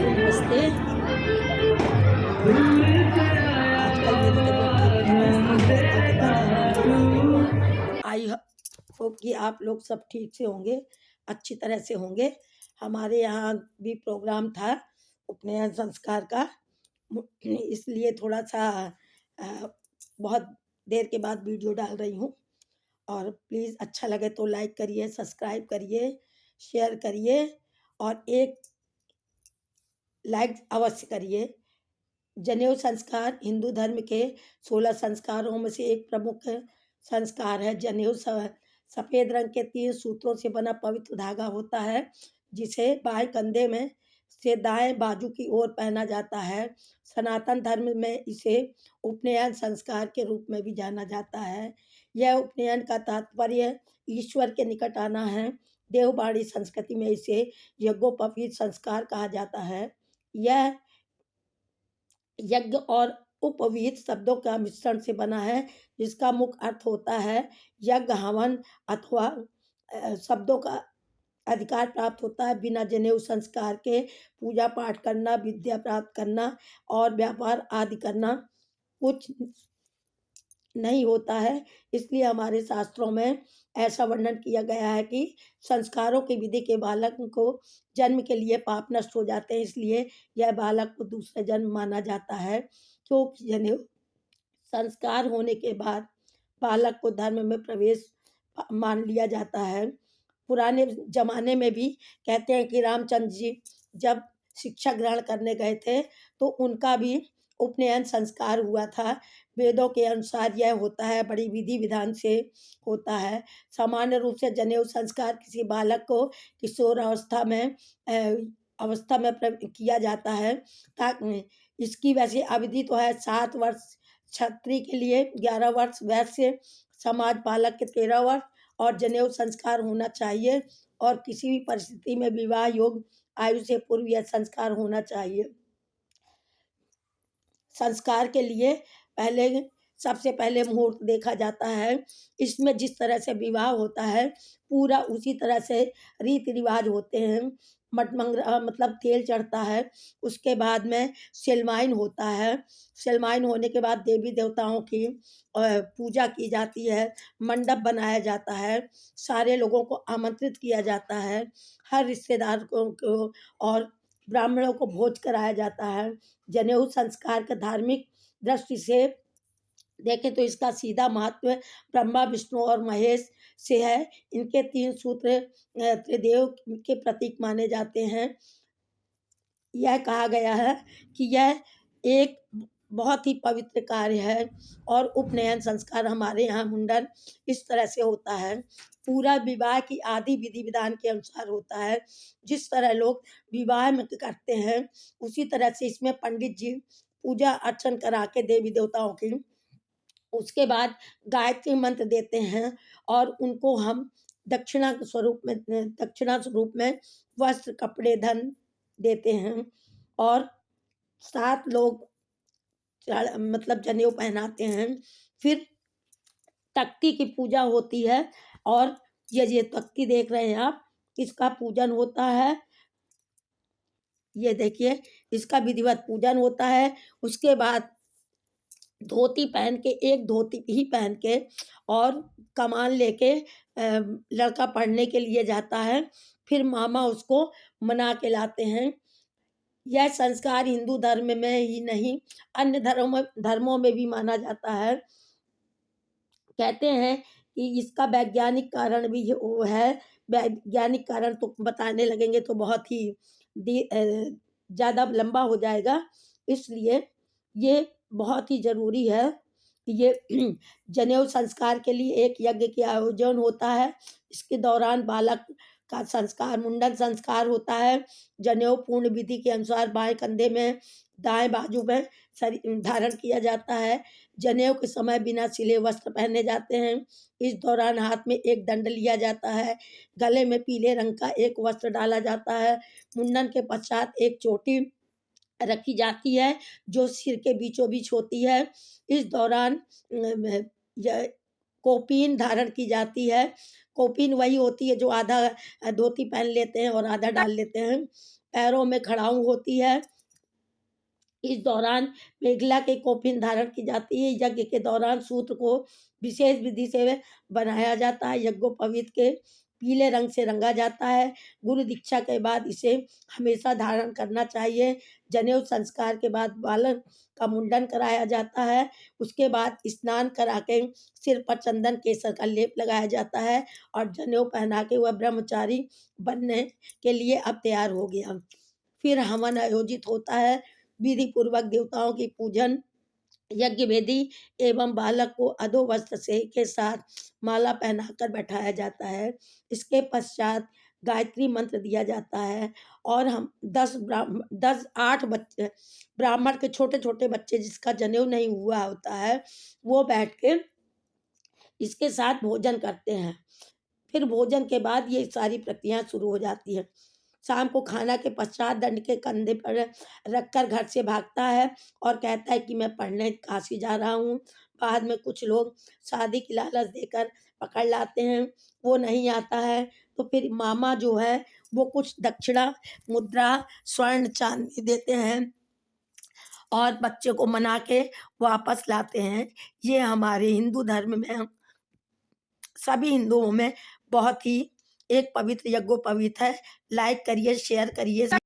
सबको नमस्ते। आजकल मेरी तबीयत ठीक नहीं है, इसलिए बहुत दिनों के बाद आई वीडियो डाल रही हूँ। आई होप कि आप लोग सब ठीक से होंगे, अच्छी तरह से होंगे। हमारे यहाँ भी प्रोग्राम था उपनयन संस्कार का, इसलिए थोड़ा-सा बहुत देर के बाद वीडियो डाल रही हूँ। और प्लीज़ अच्छा लगे तो लाइक करिए, सब्सक्राइब करिए, शेयर करिए और एक लाइक अवश्य करिए। जनेऊ संस्कार हिंदू धर्म के 16 संस्कारों में से एक प्रमुख संस्कार है। जनेऊ सफ़ेद रंग के 3 सूत्रों से बना पवित्र धागा होता है, जिसे बाएँ कंधे में से दाएँ बाजू की ओर पहना जाता है। सनातन धर्म में इसे उपनयन संस्कार के रूप में भी जाना जाता है। यह उपनयन का तात्पर्य ईश्वर के निकट आना है। देववाणी संस्कृति में इसे यज्ञोपवीत संस्कार कहा जाता है। यह यज्ञ और उपवीत शब्दों का मिश्रण से बना है, जिसका मुख्य अर्थ होता है यज्ञ, हवन अथवा शब्दों का अधिकार प्राप्त होता है। बिना जनेऊ संस्कार के पूजा पाठ करना, विद्या प्राप्त करना और व्यापार आदि करना कुछ नहीं होता है। इसलिए हमारे शास्त्रों में ऐसा वर्णन किया गया है कि संस्कारों की विधि के बालक को जन्म के लिए पाप नष्ट हो जाते हैं, इसलिए यह बालक को दूसरा जन्म माना जाता है। क्योंकि जनेऊ संस्कार होने के बाद बालक को धर्म में प्रवेश मान लिया जाता है। पुराने ज़माने में भी कहते हैं कि रामचंद्र जी जब शिक्षा ग्रहण करने गए थे, तो उनका भी उपनयन संस्कार हुआ था। वेदों के अनुसार यह होता है, बड़ी विधि-विधान से होता है। सामान्य रूप से जनेऊ संस्कार किसी बालक को किशोरावस्था में अवस्था में किया जाता है। इसकी वैसे अवधि तो है 7 वर्ष क्षत्रिय के लिए, 11 वर्ष वैश्य समाज बालक के 13 वर्ष और जनेऊ संस्कार होना चाहिए और किसी भी परिस्थिति में विवाह योग्य आयु से पूर्व यह संस्कार होना चाहिए। संस्कार के लिए सबसे पहले मुहूर्त देखा जाता है। इसमें जिस तरह से विवाह होता है, पूरा उसी तरह से रीति-रिवाज होते हैं। मतलब तेल चढ़ता है, उसके बाद में शिलमाइन होता है। शिलमाइन होने के बाद देवी-देवताओं की पूजा की जाती है, मंडप बनाया जाता है, सारे लोगों को आमंत्रित किया जाता है, हर रिश्तेदार को और ब्राह्मणों को भोज कराया जाता है। जनेऊ संस्कार के धार्मिक दृष्टि से देखें तो इसका सीधा महत्व ब्रह्मा, विष्णु और महेश से है। इनके 3 सूत्र त्रिदेव के प्रतीक माने जाते हैं। यह कहा गया है कि यह एक बहुत ही पवित्र कार्य है और उपनयन संस्कार हमारे यहाँ मुंडन इस तरह से होता है। पूरा विवाह की आदि विधि-विधान के अनुसार होता है। जिस तरह लोग विवाह में करते हैं, उसी तरह से इसमें पंडित जी पूजा अर्चन करा के देवी-देवताओं की, उसके बाद गायत्री मंत्र देते हैं और उनको हम दक्षिणा स्वरूप में वस्त्र, कपड़े, धन देते हैं और 7 लोग मतलब जनेऊ पहनाते हैं। फिर तख्ती की पूजा होती है और ये तख्ती देख रहे हैं आप, इसका पूजन होता है। ये देखिए, इसका विधिवत पूजन होता है। उसके बाद धोती पहन के, एक धोती ही पहन के और कमान लेके लड़का पढ़ने के लिए जाता है। फिर मामा उसको मना के लाते हैं। यह संस्कार हिंदू धर्म में ही नहीं, अन्य धर्मों में भी माना जाता है। कहते हैं कि इसका वैज्ञानिक कारण भी वो है। वैज्ञानिक कारण तो बताने लगेंगे तो बहुत ही ज़्यादा लंबा हो जाएगा, इसलिए ये बहुत ही ज़रूरी है। ये जनेऊ संस्कार के लिए एक यज्ञ के आयोजन होता है। इसके दौरान बालक का संस्कार मुंडन संस्कार होता है। जनेऊ पूर्ण विधि के अनुसार बाएँ कंधे में, दाएँ बाजू में धारण किया जाता है। जनेऊ के समय बिना सिले वस्त्र पहने जाते हैं। इस दौरान हाथ में एक दंड लिया जाता है, गले में पीले रंग का एक वस्त्र डाला जाता है। मुंडन के पश्चात एक चोटी रखी जाती है, जो सिर के बीचों-बीच होती है। इस दौरान कौपीन धारण की जाती है। कौपीन वही होती है जो आधा धोती पहन लेते हैं और आधा डाल लेते हैं। पैरों में खड़ाऊँ होती है। इस दौरान मेखला के कौफिन धारण की जाती है। यज्ञ के दौरान सूत्र को विशेष विधि से बनाया जाता है। यज्ञोपवीत के पीले रंग से रंगा जाता है। गुरु दीक्षा के बाद इसे हमेशा धारण करना चाहिए। जनेऊ संस्कार के बाद बालक का मुंडन कराया जाता है। उसके बाद स्नान करा के सिर पर चंदन केसर का लेप लगाया जाता है और जनेऊ पहना के वह ब्रह्मचारी बनने के लिए अब तैयार हो गया। फिर हवन आयोजित होता है। विधि पूर्वक देवताओं की पूजन, यज्ञ वेदी एवं बालक को अधो वस्त्र से के साथ माला पहनाकर बैठाया जाता है। इसके पश्चात गायत्री मंत्र दिया जाता है और हम 10 8 बच्चे ब्राह्मण के छोटे-छोटे बच्चे जिसका जनेऊ नहीं हुआ होता है, वो बैठ के इसके साथ भोजन करते हैं। फिर भोजन के बाद ये सारी प्रक्रिया शुरू हो जाती है। शाम को खाना के पश्चात दंड के कंधे पर रखकर घर से भागता है और कहता है कि मैं पढ़ने काशी जा रहा हूँ। बाद में कुछ लोग शादी की लालच देकर पकड़ लाते हैं, वो नहीं आता है तो फिर मामा जो है वो कुछ दक्षिणा, मुद्रा, स्वर्ण, चांदी देते हैं और बच्चे को मना के वापस लाते हैं। ये हमारे हिंदू धर्म में सभी हिंदुओं में बहुत ही एक पवित्र यज्ञोपवीत है। लाइक करिए, शेयर करिए।